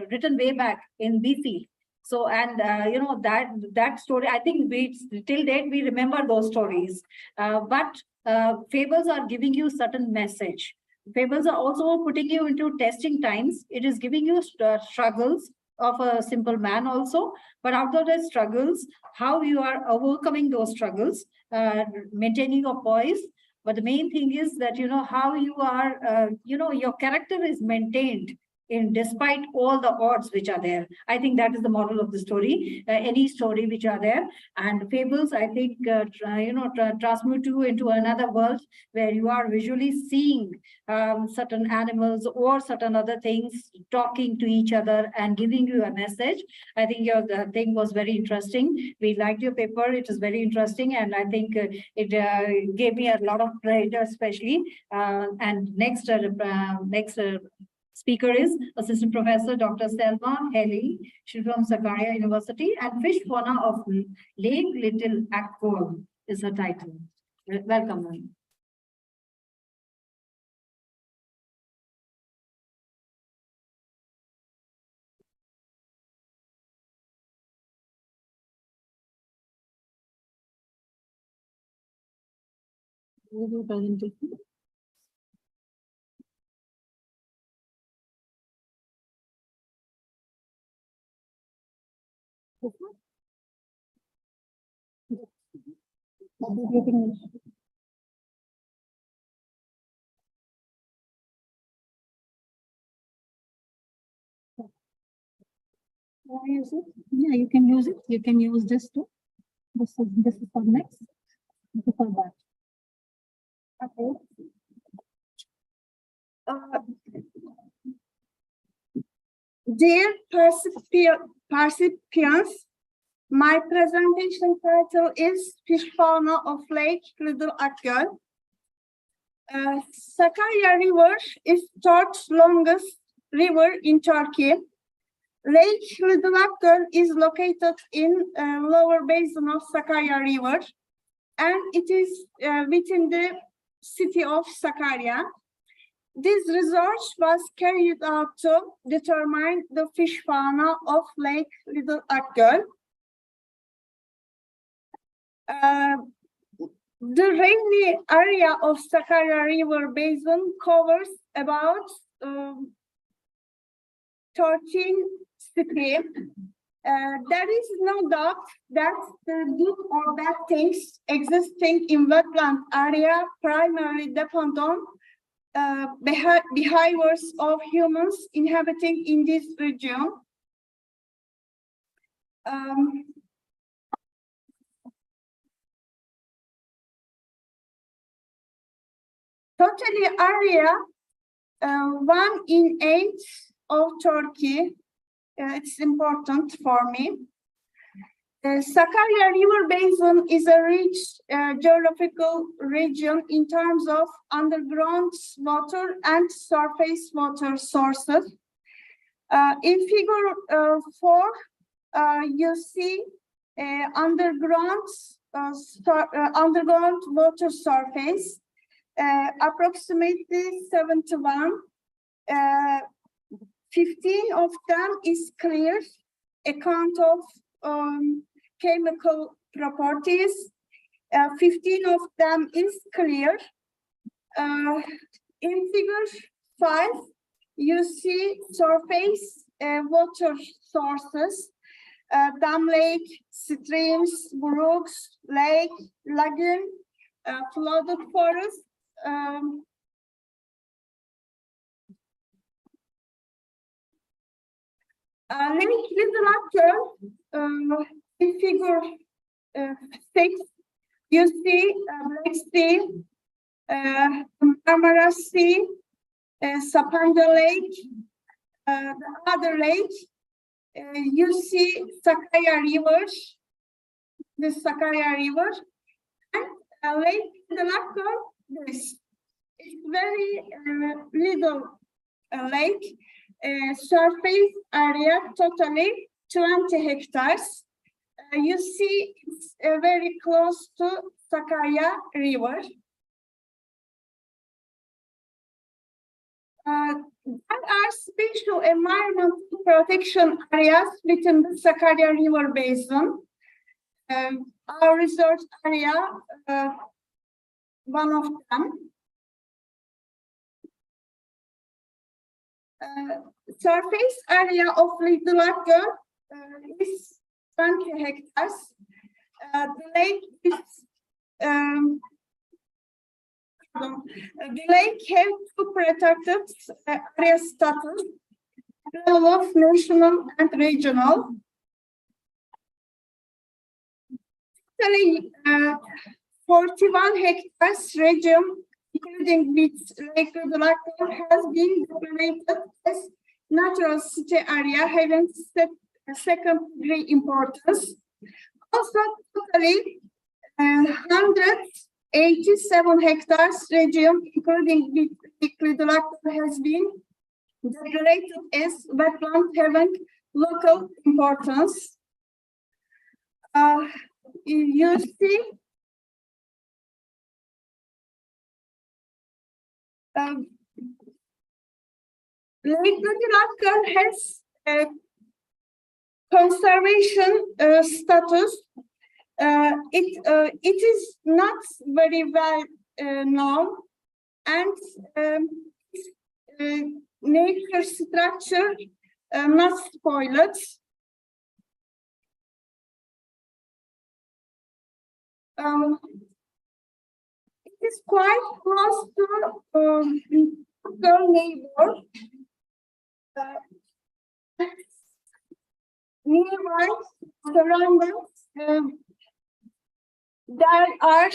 written way back in BC. So, and that story, I think till date, we remember those stories. But fables are giving you certain message. Fables are also putting you into testing times. It is giving you struggles of a simple man also, but out of the struggles, how you are overcoming those struggles, maintaining your poise. But the main thing is that, how you are, your character is maintained in despite all the odds which are there. I think that is the moral of the story, any story which are there. And fables, I think, transmute you into another world where you are visually seeing certain animals or certain other things talking to each other and giving you a message. I think your thing was very interesting. We liked your paper. It is very interesting. And I think it gave me a lot of pleasure, especially. And next speaker is Assistant Professor Dr. Selma Haley. She's from Sakarya University, and Fish Fauna of Lake Little Akgol is her title. Welcome, ma'am. Presentation. Use it? Yeah, you can use it. You can use this too. This is for next. This is for that. Okay. Dear participants, my presentation title is Fish Fauna of Lake Little Akgol. Sakarya River is third longest river in Turkey. Lake Little Akgol is located in lower basin of Sakarya River, and it is within the city of Sakarya. This research was carried out to determine the fish fauna of Lake Little Akgol. The rainy area of Sakarya River Basin covers about 13 streams. There is no doubt that the good or bad things existing in wetland area primarily depend on behaviors of humans inhabiting in this region. Totally area 1 in 8 of Turkey. It's important for me. Sakarya River Basin is a rich geographical region in terms of underground water and surface water sources. In figure 4, you see underground water surface, approximately 71. 15 of them is clear, account of chemical properties. 15 of them is clear. In figure 5, you see surface water sources, dam lake, streams, brooks, lake, lagoon, flooded forest. Lake Little in figure 6, you see Black Sea, Marmara Sea, Sapanca Lake, the other lake. You see Sakarya River, the Sakarya River, and Lake Little. This is very little lake. Surface area totally 20 hectares. You see it's very close to Sakarya River. There are special environmental protection areas within the Sakarya River Basin. Our research area, one of them. Surface area of Little Lagoon is 20 hectares. The lake is the lake has two protected area status, level of national and regional. Actually, 41 hectares region, including with Lake Little has been declared as natural city area having second-degree importance. Also, totally 187 hectares region, including with Lake Little has been declared as wetland having local importance. You see Lake Little has conservation status. It is not very well known, and nature structure not spoiled. It is quite close to the neighbor. Nearby surroundings, there are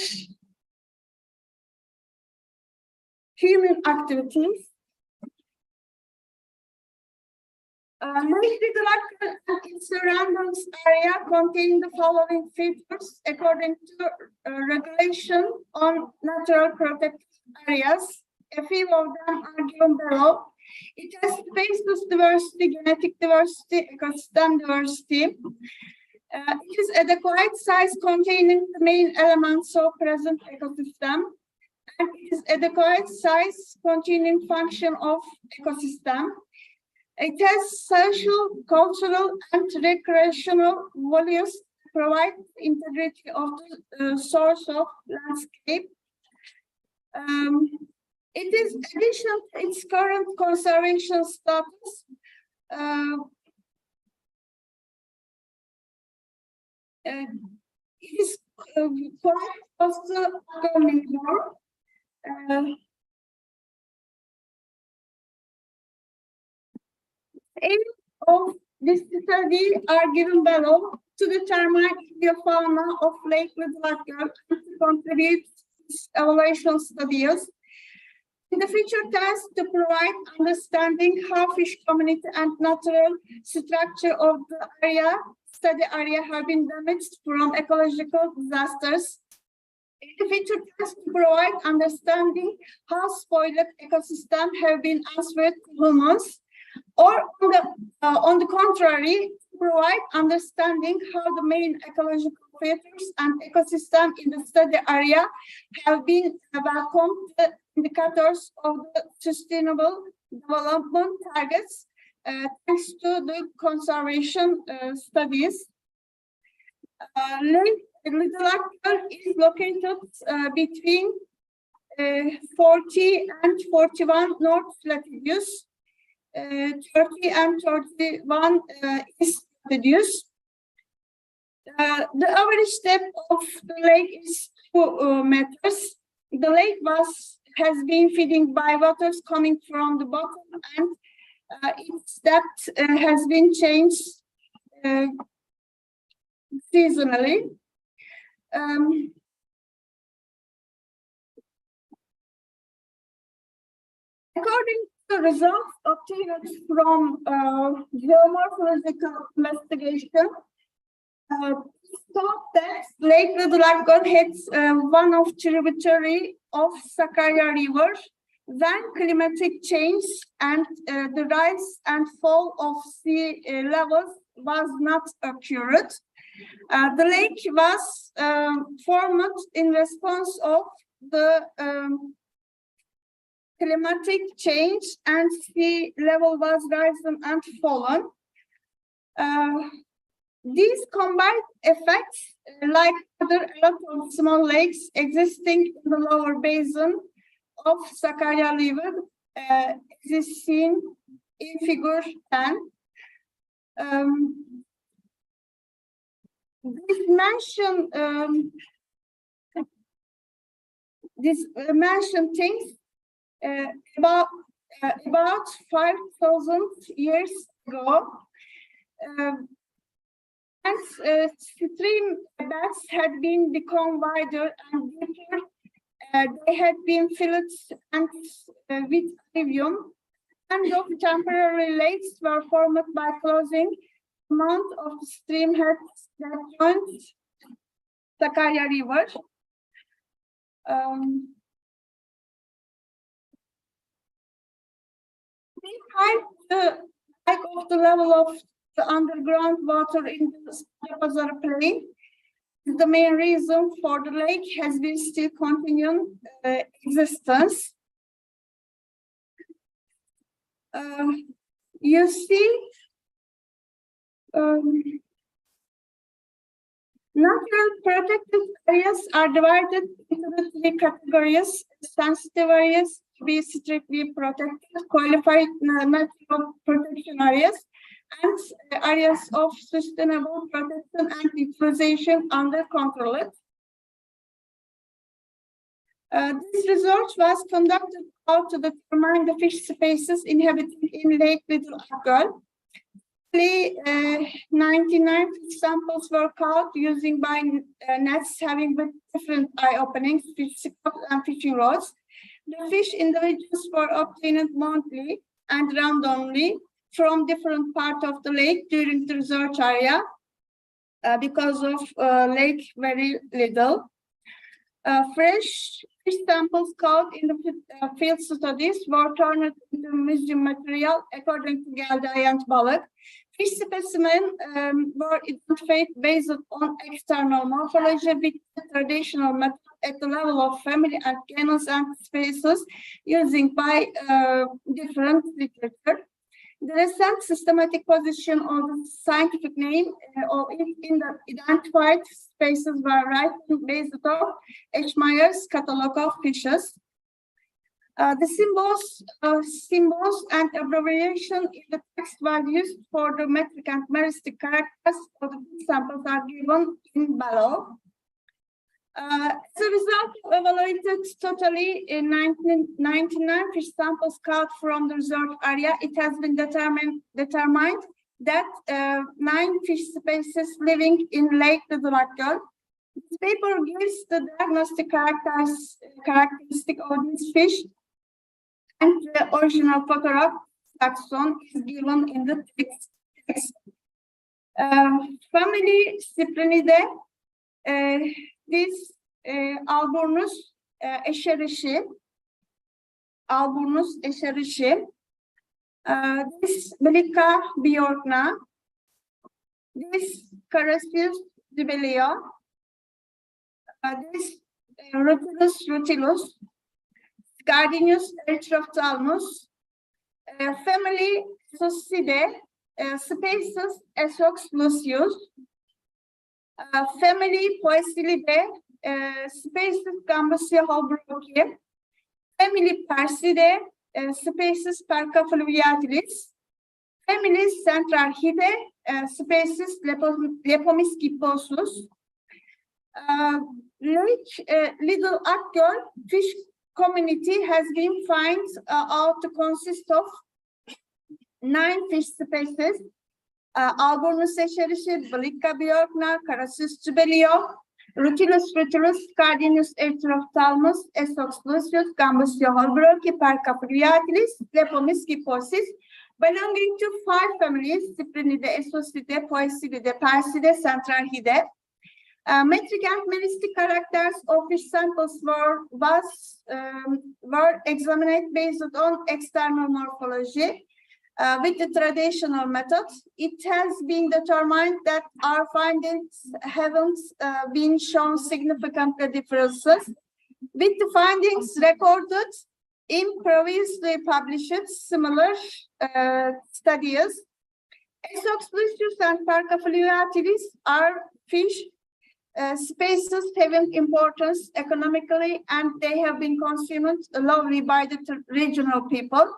human activities. Lake Little and its surroundings area contain the following features according to regulation on natural protected areas. A few of them are given below. It has species diversity, genetic diversity, ecosystem diversity. It is adequate size containing the main elements of present ecosystem. And it is adequate size containing function of ecosystem. It has social, cultural, and recreational values to provide integrity of the source of landscape. It is additional to its current conservation status. It is quite close to the neighbor. aim of this study are given below to determine the fauna of Lake Little and to contribute to evaluation studies. In the future test to provide understanding how fish community and natural structure of the study area have been damaged from ecological disasters. In the future test to provide understanding how spoiled ecosystems have been transferred to humans, or on the contrary, provide understanding how the main ecological features and ecosystem in the study area have been welcomed indicators of the sustainable development targets thanks to the conservation studies. Lake Little Akgöl is located between 40 and 41 north latitudes, 30 and 31 east latitudes. The average depth of the lake is 2 meters. The lake has been feeding by waters coming from the bottom, and its depth has been changed seasonally. According to the results obtained from geomorphological investigation, thought that Lake Little Akgöl hits one of tributary of Sakarya River when climatic change and the rise and fall of sea levels was not occurred. The lake was formed in response of the climatic change and sea level was rising and fallen. These combined effects, like a lot of small lakes existing in the lower basin of Sakarya River, is seen in figure 10. This mentioned things about 5,000 years ago. And stream beds had become wider and deeper. They had been filled and with alluvium, and of temporary lakes were formed by closing amount of stream heads that joined Sakarya River. Behind the hike of the level of the underground water in the Adapazarı Plain is the main reason for the lake has been still continuing existence. You see, natural protected areas are divided into the 3 categories: sensitive areas to be strictly protected, qualified natural protection areas, and areas of sustainable protection and utilization under control. This research was conducted out to determine the fish species inhabiting in Lake Little Akgöl. 99 samples were caught using by nets having with different eye openings, fish scopes, and fishing rods. The fish individuals were obtained monthly and randomly from different parts of the lake during the research area because of lake very little. Fresh fish samples caught in the field studies were turned into museum material according to Gelday and Balık. Fish specimens were identified based on external morphology with the traditional method at the level of family and genus and species using by different literature. The recent systematic position of the scientific name in the identified species were written based on H. Meyer's catalog of fishes. The symbols and abbreviation in the text were used for the metric and meristic characters of the samples are given in below. As a result also evaluated totally in 1999 fish samples caught from the reserve area. It has been determined that 9 fish species living in Lake Lidlakgöl. This paper gives the diagnostic characteristic of these fish, and the original photograph taxon is given in the text. Family Cyprinidae, this Alburnus escherichia, this Bellica bjorkna, this Carassius dubellio, this Rutilus, Gardenius erythrophthalmus, family Sucidae, species Esox lucius, family Poecilidae, species Gambusia holbrooki, family Percidae, species Perca fluviatilis, family Centrarchidae, species Lepomysciposus. Lake Lidlakgöl fish community has been found out to consist of 9 fish species: Alburnus escherichia, Bellica bjorkna, Carassius dubellio, Rutilus, Gardenius erythrophthalmus, Esox lucius, Gambusia holbrooki, Perca fluviatilis, Lepomysciposus, belonging to 5 families: Cyprinidae, Esocidae, Poecilidae, Percidae, Centrarchidae. Metric and meristic characters of fish samples were examined based on external morphology with the traditional methods. It has been determined that our findings haven't been shown significant differences with the findings recorded in previously published similar studies. Esox lucius and Perca fluviatilis are fish species having importance economically, and they have been consumed locally by the regional people.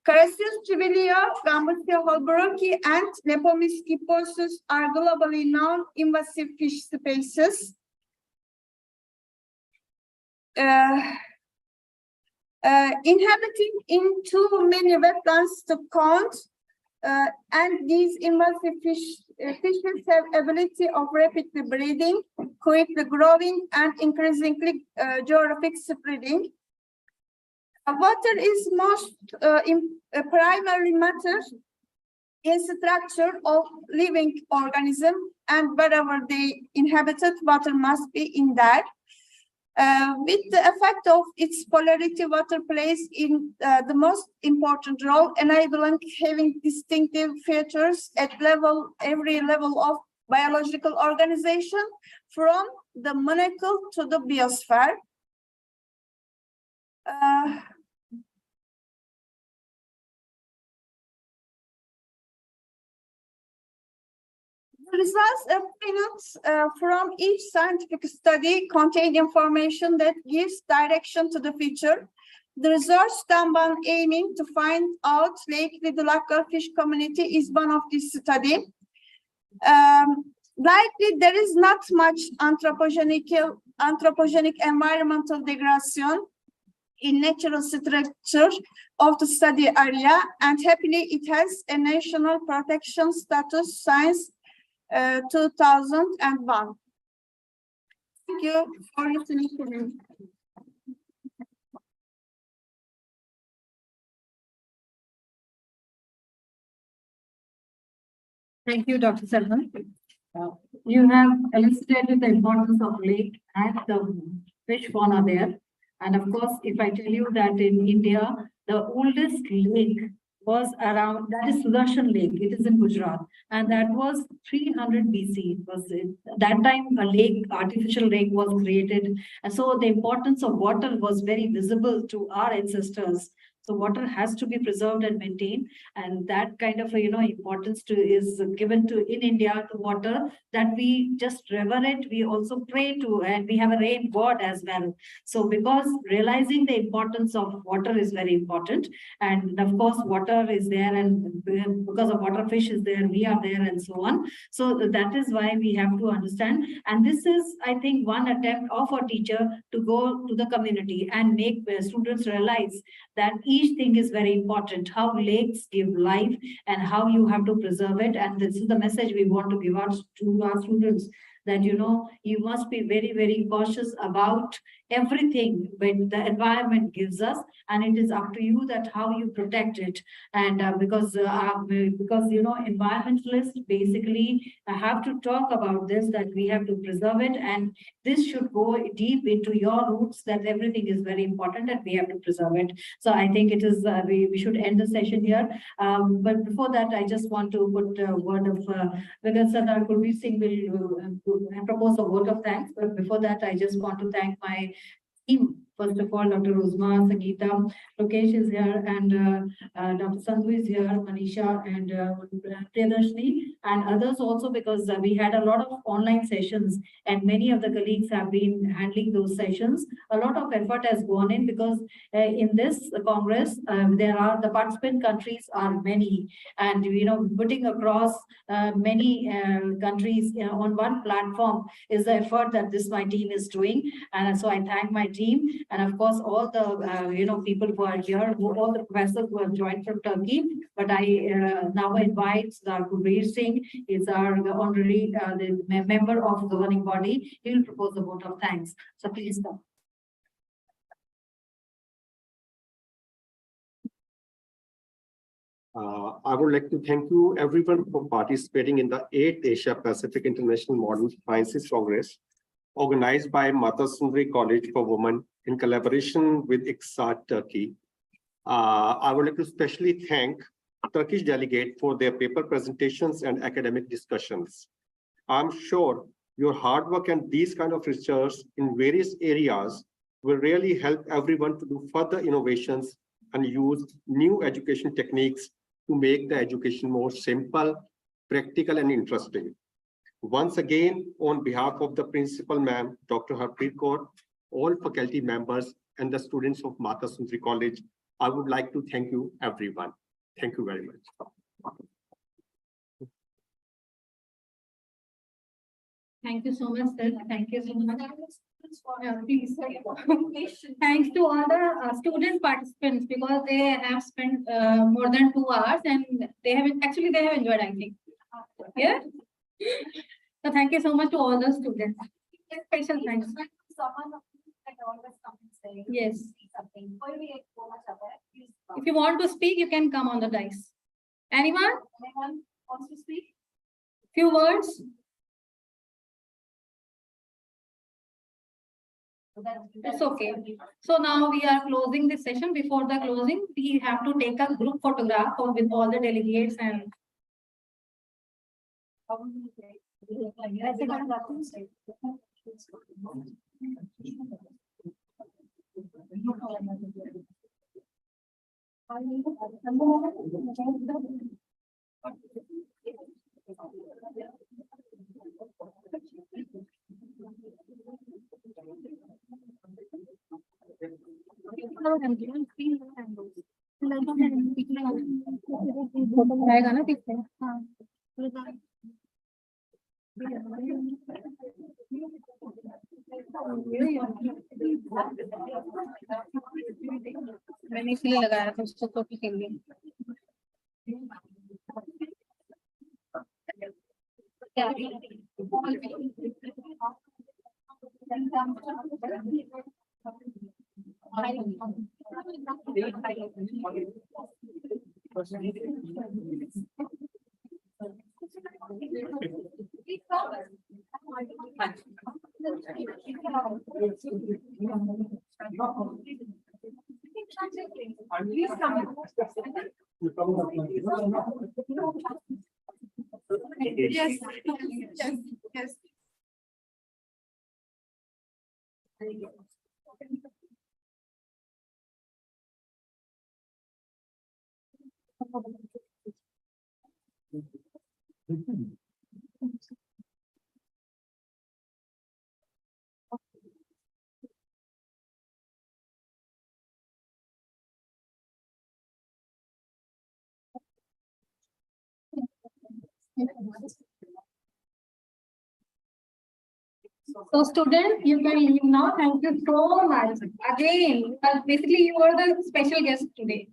Carassius dubellio, Gambusia holbrooki, and Lepomysciposus are globally known invasive fish species. Inhabiting in too many wetlands to count, and these invasive fishes have ability of rapidly breeding, quickly growing, and increasingly geographic spreading. Water is most primary matter in structure of living organism, and wherever they inhabited, water must be in there. With the effect of its polarity, water plays in the most important role, enabling having distinctive features at every level of biological organization, from the molecule to the biosphere. The results obtained from each scientific study contain information that gives direction to the future. The research done on aiming to find out Lake Lidlakgöl fish community is one of this study. Likely, there is not much anthropogenic environmental degradation in natural structure of the study area, and happily, it has a national protection status since 2001. Thank you for listening to me. Thank you, Dr. Selvan. You have illustrated the importance of lake and the fish fauna there. And of course, if I tell you that in India, the oldest lake was around, that is Sudarshan Lake, it is in Gujarat, and that was 300 BC. That time a lake, artificial lake was created, and so the importance of water was very visible to our ancestors. So water has to be preserved and maintained, and that kind of importance is given to in India to water, that we just rever it. We also pray to, and we have a rain god as well. So because realizing the importance of water is very important, and of course water is there, and because of water, fish is there, we are there, and so on. So that is why we have to understand, and this is, I think, one attempt of a teacher to go to the community and make students realize that each thing is very important, how lakes give life and how you have to preserve it. And this is the message we want to give out to our students, that you must be very, very cautious about everything when the environment gives us, and it is up to you that how you protect it. And because environmentalists basically have to talk about this, that we have to preserve it, and this should go deep into your roots, that everything is very important and we have to preserve it. So I think it is we should end the session here. But before that, I just want to put a word of Vigat Sardar Gurmeet Singh will propose a vote of thanks. But before that, I just want to thank my team. First of all, Dr. Uzma, Sangeeta, Lokesh is here, and Dr. Sandhu is here, Manisha, and Priyadarshini, and others also, because we had a lot of online sessions, and many of the colleagues have been handling those sessions. A lot of effort has gone in, because in this Congress, the participant countries are many, and putting across many countries on one platform is the effort that my team is doing. And so I thank my team, and of course all the people who are here, all the professors who have joined from Turkey. But I now invite Gurveer Singh, is our honorary the member of governing body. He will propose a vote of thanks. So please come. I would like to thank you everyone for participating in the 8th Asia Pacific International Modern Sciences Congress, organized by Mata Sundari College for Women in collaboration with ICSAT Turkey. I would like to especially thank Turkish delegate for their paper presentations and academic discussions. I'm sure your hard work and these kind of research in various areas will really help everyone to do further innovations and use new education techniques to make the education more simple, practical, and interesting. Once again, on behalf of the principal ma'am, Dr. Harpreet Kaur, all faculty members, and the students of Mata Sundari College, I would like to thank you, everyone. Thank you very much. Thank you so much, sir. Thank you so much. Thanks to all the student participants, because they have spent more than 2 hours, and they have enjoyed, I think. Yeah. So thank you so much to all the students. Special thanks. Someone that always come and say. Yes. Something. If you want to speak, you can come on the dais. Anyone Wants to speak? Few words. It's okay. So now we are closing this session. Before the closing, we have to take a group photograph with all the delegates and. आएगा ना ठीक है हाँ मैंने इसलिए लगाया था उसको कॉपी के लिए Yes. Yes. Yes. So students, you can leave now. Thank you so much. Again, because basically you are the special guest today.